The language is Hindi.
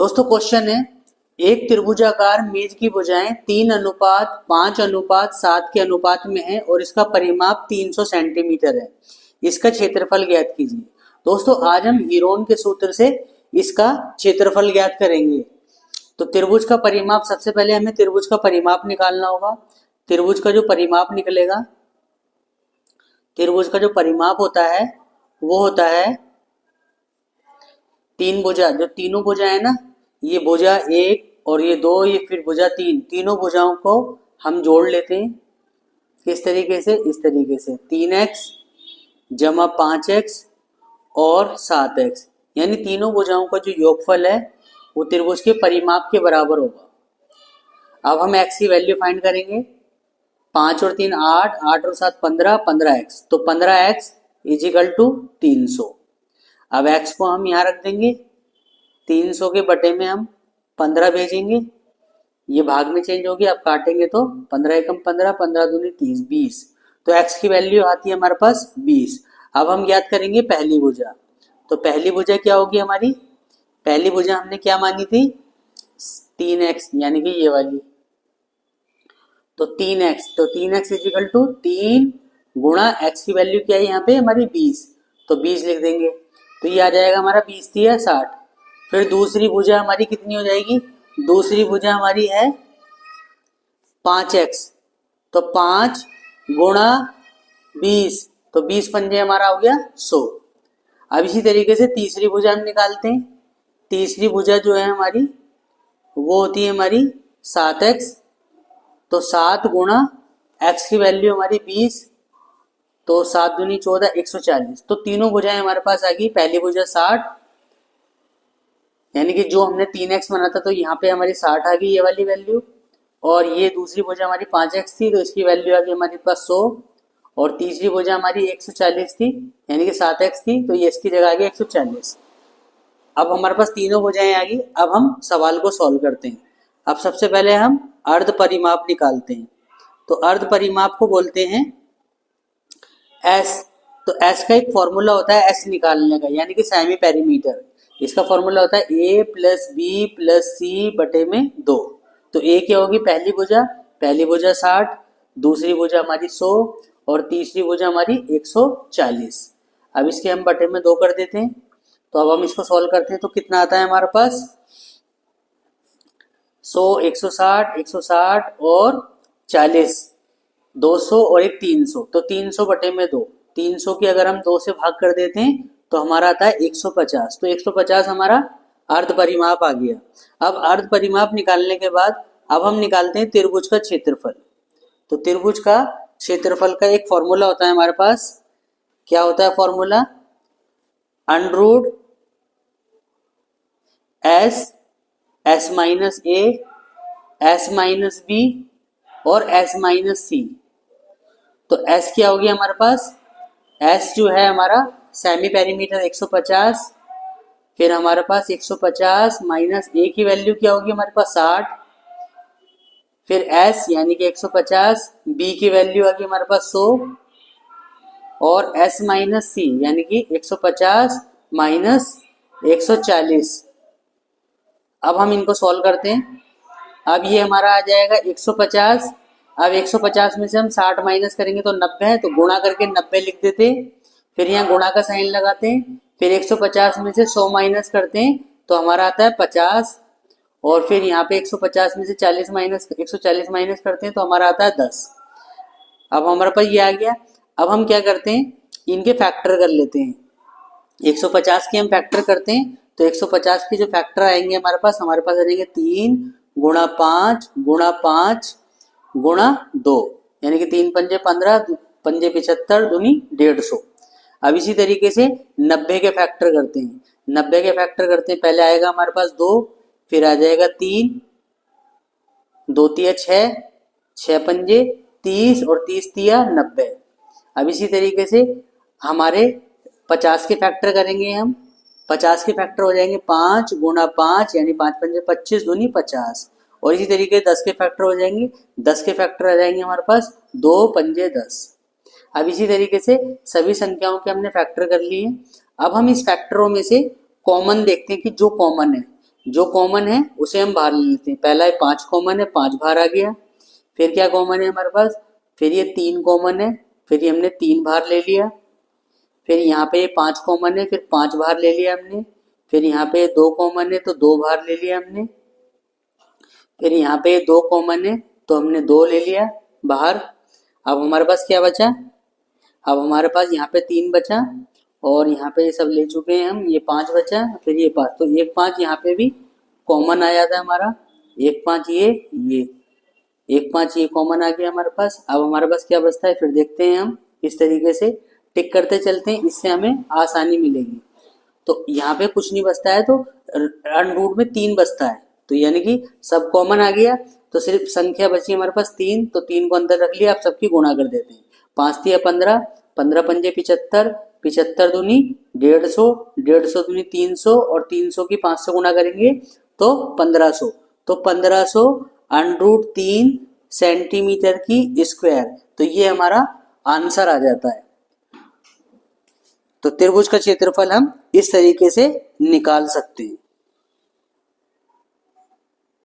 दोस्तों क्वेश्चन है, एक त्रिभुजाकार मेज की भुजाएं 3:5:7 के अनुपात में है और इसका परिमाप 300 सेंटीमीटर है। इसका क्षेत्रफल ज्ञात कीजिए। दोस्तों आज हम हीरोन के सूत्र से इसका क्षेत्रफल ज्ञात करेंगे। तो त्रिभुज का परिमाप, सबसे पहले हमें त्रिभुज का परिमाप निकालना होगा। त्रिभुज का जो परिमाप निकलेगा, त्रिभुज का जो परिमाप होता है वो होता है तीन भुजा, जो तीनों भुजा है ना, ये भुजा एक और ये दो, ये फिर भुजा तीन, तीनों भुजाओं को हम जोड़ लेते हैं। किस तरीके से? इस तरीके से 3x जमा 5x और 7x, यानी तीनों भुजाओं का जो योगफल है वो त्रिभुज के परिमाप के बराबर होगा। अब हम x की वैल्यू फाइंड करेंगे। 5 और 3 8, 8 और 7 15, 15x, तो 15x इजिकल टू 300। अब x को हम यहाँ रख देंगे, 300 के बटे में हम 15 भेजेंगे, ये भाग में चेंज होगी। अब काटेंगे तो 15 एकम 15, 15 दूनी 30, 20। तो x की वैल्यू आती है हमारे पास 20। अब हम याद करेंगे पहली भुजा। तो पहली भुजा क्या होगी हमारी? पहली भुजा हमने क्या मानी थी? 3x, यानी कि ये वाली। तो 3x, तो 3x इजिकल टू 3 गुणा x की वैल्यू क्या है यहाँ पे हमारी 20, तो 20 लिख देंगे। तो ये आ जाएगा हमारा 20 3 60। फिर दूसरी भुजा हमारी कितनी हो जाएगी? दूसरी भुजा हमारी है 5x, तो 5 गुणा 20, तो 20 पंजे हमारा हो गया 100। अब इसी तरीके से तीसरी भुजा हम निकालते हैं। तीसरी भुजा जो है हमारी वो होती है हमारी 7x, तो 7 गुणा x की वैल्यू हमारी 20, तो 7 दूनी 14, 140। तो तीनों भुजाएं हमारे पास आ गई। पहली भुजा 60, यानी कि जो हमने 3x माना था, तो यहाँ पे हमारी 60 आ गई, ये वाली वैल्यू। और ये दूसरी भुजा हमारी 5x थी, तो इसकी वैल्यू आ गई हमारे पास 100। और तीसरी भुजा हमारी 140 थी, यानी कि 7x थी, तो ये इसकी जगह आ गई 140। अब हमारे पास तीनों भुजाएं आ गई। अब हम सवाल को सॉल्व करते हैं। अब सबसे पहले हम अर्ध परिमाप निकालते हैं। तो अर्ध परिमाप को बोलते हैं S। तो S का एक फॉर्मूला होता है S निकालने का, यानी कि सेमी पेरीमीटर। इसका फॉर्मूला होता है A प्लस बी प्लस सी बटे में 2। तो A क्या होगी? पहली भुजा, पहली भुजा 60, दूसरी भुजा हमारी 100 और तीसरी भुजा हमारी 140। अब इसके हम बटे में 2 कर देते हैं। तो अब हम इसको सॉल्व करते हैं, तो कितना आता है हमारे पास? 100, 160, 160 और 40, 200 और एक 300, तो 300 बटे में 2। 300 की अगर हम 2 से भाग कर देते हैं तो हमारा आता है 150। तो 150 हमारा अर्ध परिमाप आ गया। अब अर्ध परिमाप निकालने के बाद अब हम निकालते हैं त्रिभुज का क्षेत्रफल। तो त्रिभुज का क्षेत्रफल का एक फॉर्मूला होता है हमारे पास। क्या होता है formula? √ S minus A, S minus B और S माइनस C। तो S क्या होगी हमारे पास? S जो है हमारा सेमी पेरीमीटर 150, फिर हमारे पास 150 माइनस A की वैल्यू क्या होगी हमारे पास 60, फिर S यानी कि 150, B की वैल्यू आ गई हमारे पास 100 और S माइनस C यानी कि 150 माइनस 140। अब हम इनको सॉल्व करते हैं। अब ये हमारा आ जाएगा 150। अब 150 में से हम 60 माइनस करेंगे तो 90 है, तो गुणा करके 90 लिख देते हैं। फिर यहाँ गुणा का साइन लगाते हैं। फिर 150 में से 100 माइनस करते हैं तो हमारा आता है 50। और फिर यहाँ पे 150 में से 140 माइनस करते हैं तो हमारा आता है 10। अब हमारे पास ये आ गया। अब हम क्या करते हैं, इनके फैक्टर कर लेते हैं। 150 के हम फैक्टर करते हैं तो 150 के जो फैक्टर आएंगे हमारे पास आ जाएंगे 3 गुणा 5 गुणा 5 गुणा 2, यानी कि 3 पंजे 15, पंजे 75 दूनी 150। अब इसी तरीके से 90 के फैक्टर करते हैं। 90 के फैक्टर करते हैं, पहले आएगा हमारे पास 2, फिर आ जाएगा 3, 2 तिया 6, 6 पंजे 30 और 30 तिया 90। अब इसी तरीके से हमारे 50 के फैक्टर करेंगे हम। 50 के फैक्टर हो जाएंगे 5 गुणा 5, यानी 5 पंजे 25 दूनी 50। और इसी तरीके 10 के फैक्टर हो जाएंगे। 10 के फैक्टर आ जाएंगे हमारे पास 2 पंजे 10। अब इसी तरीके से सभी संख्याओं के हमने फैक्टर कर लिए। अब हम इस फैक्टरों में से कॉमन देखते हैं कि जो कॉमन है। जो कॉमन है उसे हम बाहर ले लेते हैं। पहला है 5 कॉमन है, 5 बाहर आ गया। फिर क्या कॉमन है हमारे पास, फिर ये 3 कॉमन है, फिर ये हमने 3 बाहर ले लिया। फिर यहाँ पे 5 कॉमन है, फिर 5 बाहर ले लिया हमने। फिर यहाँ पे 2 कॉमन है तो 2 बाहर ले लिया हमने। फिर यहाँ पे 2 कॉमन है तो हमने 2 ले लिया बाहर। अब हमारे पास क्या बचा, अब हमारे पास यहाँ पे 3 बचा और यहाँ पे ये सब ले चुके हैं हम, ये 5 बचा, फिर ये 5, तो 1 5 यहाँ पे भी कॉमन आ जाता है हमारा। 1 5 ये 1 5 ये कॉमन आ गया हमारे पास। अब हमारे पास क्या बचता है फिर देखते हैं हम, इस तरीके से टिक करते चलते हैं, इससे हमें आसानी मिलेगी। तो यहाँ पे कुछ नहीं बचता है तो अनरूट में 3 बचता है, तो यानी कि सब कॉमन आ गया, तो सिर्फ संख्या बची हमारे पास 3, तो 3 को अंदर रख लिया। आप सबकी गुणा कर देते हैं, 5 तिया 15, 15 पंजे 75, 75 दूनी 150, 150 दूनी 300 और 300 की 5 से गुणा करेंगे तो 1500, तो 1500 अनरूट 3 सेंटीमीटर की स्क्वायर, तो ये हमारा आंसर आ जाता है। तो त्रिभुज का क्षेत्रफल हम इस तरीके से निकाल सकते हैं।